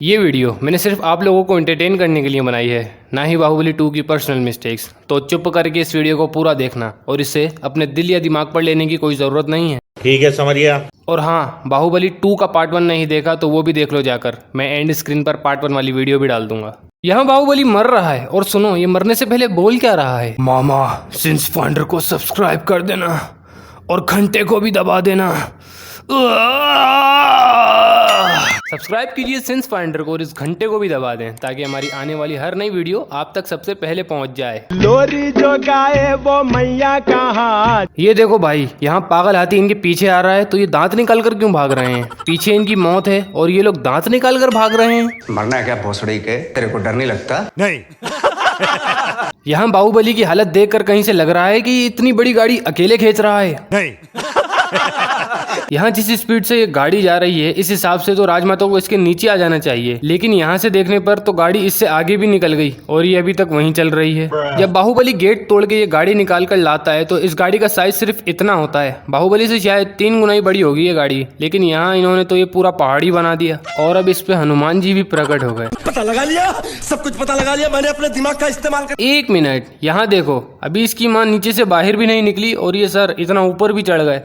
ये वीडियो मैंने सिर्फ आप लोगों को एंटरटेन करने के लिए बनाई है, ना ही बाहुबली 2 की पर्सनल मिस्टेक्स। तो चुप करके इस वीडियो को पूरा देखना और इसे अपने दिल या दिमाग पर लेने की कोई ज़रूरत नहीं है। ठीक है, समझ गया। और हाँ, बाहुबली 2 का पार्ट 1 नहीं देखा तो वो भी देख लो जाकर। मैं एंड स्क्रीन पर पार्ट 1 वाली वीडियो भी डाल दूंगा। यहाँ बाहुबली मर रहा है और सुनो, ये मरने से पहले बोल क्या रहा है। मामा, सिंस फाइंडर को सब्सक्राइब कर देना और घंटे को भी दबा देना। सब्सक्राइब कीजिए सेंस फाइंडर को और इस घंटे को भी दबा दें ताकि हमारी आने वाली हर नई वीडियो आप तक सबसे पहले पहुंच जाए। लोरी जो गाए वो मैया कहाँ। ये देखो भाई, यहाँ पागल हाथी इनके पीछे आ रहा है तो ये दांत निकाल कर क्यों भाग रहे हैं? पीछे इनकी मौत है और ये लोग दांत निकाल कर भाग रहे हैं। मरना है क्या भोसड़ी के? तेरे को डर नहीं लगता? नहीं। यहाँ बाहुबली की हालत देखकर कहीं से लग रहा है कि इतनी बड़ी गाड़ी अकेले खींच रहा है। नहीं। यहाँ जिस स्पीड से ये गाड़ी जा रही है इस हिसाब से तो राजमाता को इसके नीचे आ जाना चाहिए, लेकिन यहाँ से देखने पर तो गाड़ी इससे आगे भी निकल गई और ये अभी तक वहीं चल रही है। जब बाहुबली गेट तोड़ के ये गाड़ी निकाल कर लाता है तो इस गाड़ी का साइज सिर्फ इतना होता है। बाहुबली से शायद 3 गुना ही बड़ी होगी ये गाड़ी, लेकिन यहाँ इन्होंने तो ये पूरा पहाड़ी बना दिया और अब इस पे हनुमान जी भी प्रकट हो गए। पता लगा लिया, सब कुछ पता लगा लिया मैंने अपने दिमाग का इस्तेमाल कर। 1 मिनट, यहाँ देखो, अभी इसकी माँ नीचे से बाहर भी नहीं निकली और ये सर इतना ऊपर भी चढ़ गए।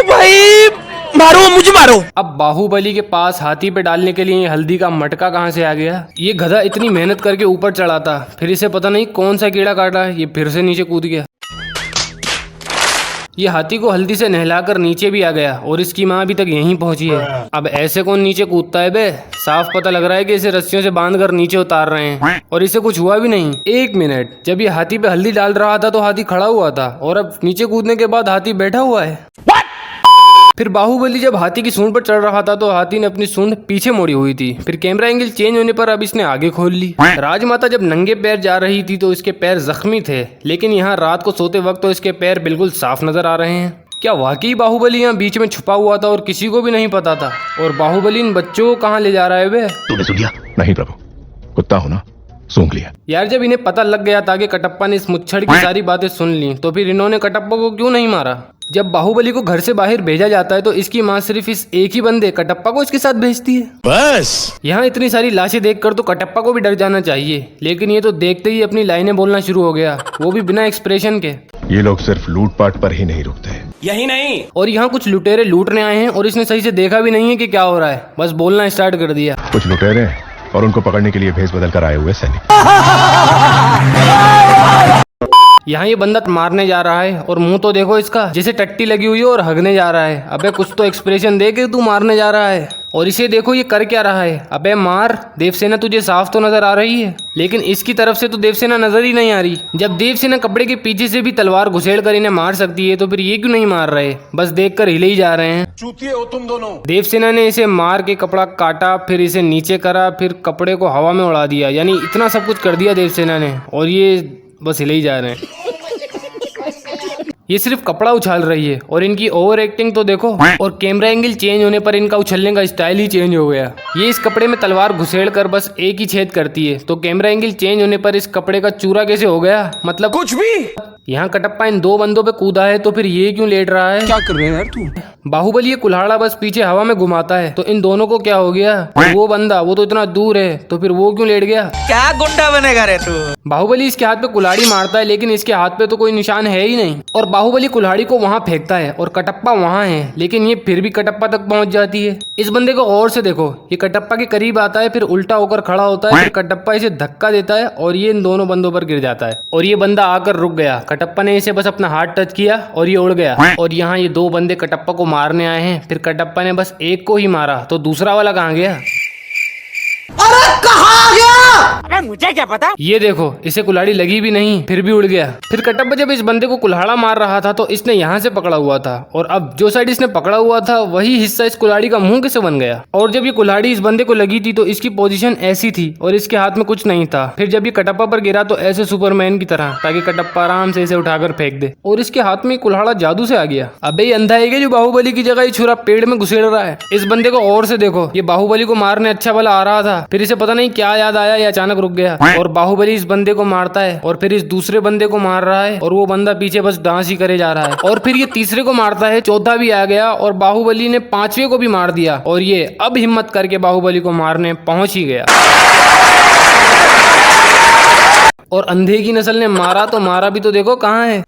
भाई मारो, मुझे मारो। अब बाहुबली के पास हाथी पे डालने के लिए हल्दी का मटका कहाँ से आ गया? ये गधा इतनी मेहनत करके ऊपर चढ़ा था, फिर इसे पता नहीं कौन सा कीड़ा काटा, ये फिर से नीचे कूद गया। ये हाथी को हल्दी से नहलाकर नीचे भी आ गया और इसकी माँ अभी तक यहीं पहुंची है। अब ऐसे कौन नीचे कूदता है बे? साफ पता लग रहा है कि इसे रस्सियों से बांधकर नीचे उतार रहे हैं और इसे कुछ हुआ भी नहीं। 1 मिनट, जब ये हाथी पे हल्दी डाल रहा था तो हाथी खड़ा हुआ था और अब नीचे कूदने के बाद हाथी बैठा हुआ है। फिर बाहुबली जब हाथी की सूंड पर चढ़ रहा था तो हाथी ने अपनी सूंड पीछे मोड़ी हुई थी। फिर कैमरा एंगल चेंज होने पर अब इसने आगे खोल ली। राजमाता जब नंगे पैर जा रही थी तो इसके पैर जख्मी थे, लेकिन यहाँ रात को सोते वक्त तो इसके पैर बिल्कुल साफ नजर आ रहे हैं। क्या वाकई बाहुबली यहाँ बीच में छुपा हुआ था और किसी को भी नहीं पता था? और बाहुबली इन बच्चों को कहाँ ले जा रहा है बे? तूने सुन लिया? नहीं प्रभु, कुत्ता हो ना, सूंघ लिया। यार जब इन्हें पता लग गया था कि कटप्पा ने इस मुच्छड़ की सारी बातें सुन ली तो फिर इन्होंने कटप्पा को क्यों नहीं मारा? जब बाहुबली को घर से बाहर भेजा जाता है तो इसकी माँ सिर्फ इस एक ही बंदे कटप्पा को इसके साथ भेजती है। बस यहाँ इतनी सारी लाशें देखकर तो कटप्पा को भी डर जाना चाहिए, लेकिन ये तो देखते ही अपनी लाइनें बोलना शुरू हो गया, वो भी बिना एक्सप्रेशन के। ये लोग सिर्फ लूटपाट पर ही नहीं रुकते। यही नहीं, और यहाँ कुछ लुटेरे लूटने आए हैं और इसने सही से देखा भी नहीं है कि क्या हो रहा है, बस बोलना स्टार्ट कर दिया। कुछ लुटेरे और उनको पकड़ने के लिए भेस बदल कर आए हुए सैनिक। यहाँ ये बंदा मारने जा रहा है और मुंह तो देखो इसका, जैसे टट्टी लगी हुई है और हगने जा रहा है। अबे कुछ तो एक्सप्रेशन दे के तू मारने जा रहा है। और इसे देखो ये कर क्या रहा है। अबे मार, देवसेना तुझे साफ तो नजर आ रही है, लेकिन इसकी तरफ से तो देवसेना नजर ही नहीं आ रही। जब देवसेना कपड़े के पीछे से भी तलवार घुसेड़ कर इन्हें मार सकती है तो फिर ये क्यों नहीं मार रहे? बस देख कर हिले ही जा रहे हैं। चूतिए हो तुम दोनों। देवसेना ने इसे मार के कपड़ा काटा, फिर इसे नीचे करा, फिर कपड़े को हवा में उड़ा दिया, यानी इतना सब कुछ कर दिया देवसेना ने और ये बस हिले ही जा रहे हैं। ये सिर्फ कपड़ा उछाल रही है और इनकी ओवर एक्टिंग तो देखो। और कैमरा एंगल चेंज होने पर इनका उछलने का स्टाइल ही चेंज हो गया। ये इस कपड़े में तलवार घुसेड़ कर बस एक ही छेद करती है, तो कैमरा एंगल चेंज होने पर इस कपड़े का चूरा कैसे हो गया? मतलब कुछ भी। यहाँ कटप्पा इन 2 बंदों पे कूदा है तो फिर ये क्यों लेट रहा है? क्या कर रहे हैं यार तू? बाहुबली ये कुल्हाड़ा बस पीछे हवा में घुमाता है तो इन दोनों को क्या हो गया? वो बंदा वो तो इतना दूर है तो फिर वो क्यों लेट गया? क्या गुंडा बनेगा रे तू? बाहुबली इसके हाथ पे कुल्हाड़ी मारता है लेकिन इसके हाथ पे तो कोई निशान है ही नहीं और बाहुबली कुल्हाड़ी को वहां फेंकता है और कटप्पा वहां है, लेकिन ये फिर भी कटप्पा तक पहुंच जाती है। इस बंदे को और से देखो, ये कटप्पा के करीब आता है, फिर उल्टा होकर खड़ा होता है, फिर कटप्पा इसे धक्का देता है और ये इन दोनों बंदों पर गिर जाता है और ये बंदा आकर रुक गया। कटप्पा ने इसे बस अपना हाथ टच किया और ये उड़ गया। और यहाँ ये 2 बंदे कटप्पा को मारने आए हैं, फिर कटप्पा ने बस एक को ही मारा तो दूसरा वाला कहाँ गया? अरे कहाँ गया? अरे मुझे क्या पता। ये देखो, इसे कुल्हाड़ी लगी भी नहीं फिर भी उड़ गया। फिर कटप्पा जब इस बंदे को कुल्हाड़ा मार रहा था तो इसने यहाँ से पकड़ा हुआ था और अब जो साइड इसने पकड़ा हुआ था वही हिस्सा इस कुल्हाड़ी का मुंह कैसे बन गया? और जब ये कुल्हाड़ी इस बंदे को लगी थी तो इसकी पोजीशन ऐसी थी और इसके हाथ में कुछ नहीं था। फिर जब ये कटप्पा पर गिरा तो ऐसे सुपरमैन की तरह, ताकि कटप्पा आराम से इसे उठाकर फेंक दे और इसके हाथ में कुल्हाड़ा जादू से आ गया। अबे ये अंधा है क्या जो बाहुबली की जगह ये छुरा पेड़ में घुसेड़ रहा है? इस बंदे को और से देखो, ये बाहुबली को मारने अच्छा भला आ रहा था, फिर इसे पता नहीं क्या याद आया या अचानक रुक गया और बाहुबली इस बंदे को मारता है और फिर इस दूसरे बंदे को मार रहा है और वो बंदा पीछे बस डांस ही करे जा रहा है और फिर ये तीसरे को मारता है, चौथा भी आ गया और बाहुबली ने पांचवे को भी मार दिया और ये अब हिम्मत करके बाहुबली को मारने पहुंच ही गया। और अंधे की नस्ल ने मारा तो मारा भी तो देखो कहाँ है।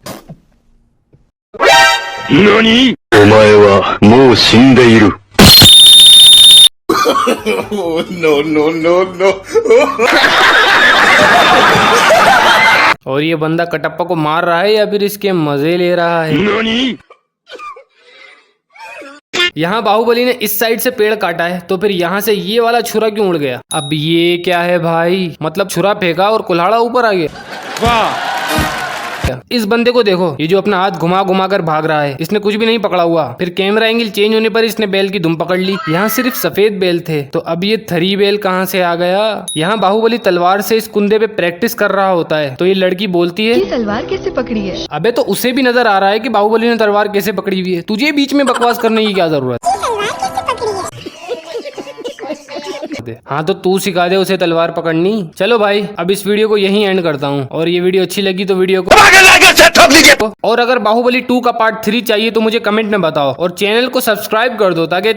何お前はもう死んでいる。No, no, no, no. और ये बंदा कटप्पा को मार रहा है या फिर इसके मजे ले रहा है। 何 यहाँ बाहुबली ने इस साइड से पेड़ काटा है तो फिर यहाँ से ये वाला छुरा क्यों उड़ गया? अब ये क्या है भाई, मतलब छुरा फेंका और कुल्हाड़ा ऊपर आ गया। वाह, इस बंदे को देखो, ये जो अपना हाथ घुमा घुमा कर भाग रहा है, इसने कुछ भी नहीं पकड़ा हुआ। फिर कैमरा एंगल चेंज होने पर इसने बैल की धुम पकड़ ली। यहाँ सिर्फ सफेद बैल थे तो अब ये थरी बैल कहाँ से आ गया? यहाँ बाहुबली तलवार से इस कुंदे पे प्रैक्टिस कर रहा होता है तो ये लड़की बोलती है ये तलवार कैसे पकड़ी है? अबे तो उसे भी नजर आ रहा है कि बाहुबली ने तलवार कैसे पकड़ी हुई है, तुझे बीच में बकवास करने की क्या जरूरत है? हाँ तो तू सिखा दे उसे तलवार पकड़नी। चलो भाई अब इस वीडियो को यहीं एंड करता हूँ और ये वीडियो अच्छी लगी तो वीडियो को और अगर बाहुबली 2 का पार्ट 3 चाहिए तो मुझे कमेंट में बताओ और चैनल को सब्सक्राइब कर दो ताकि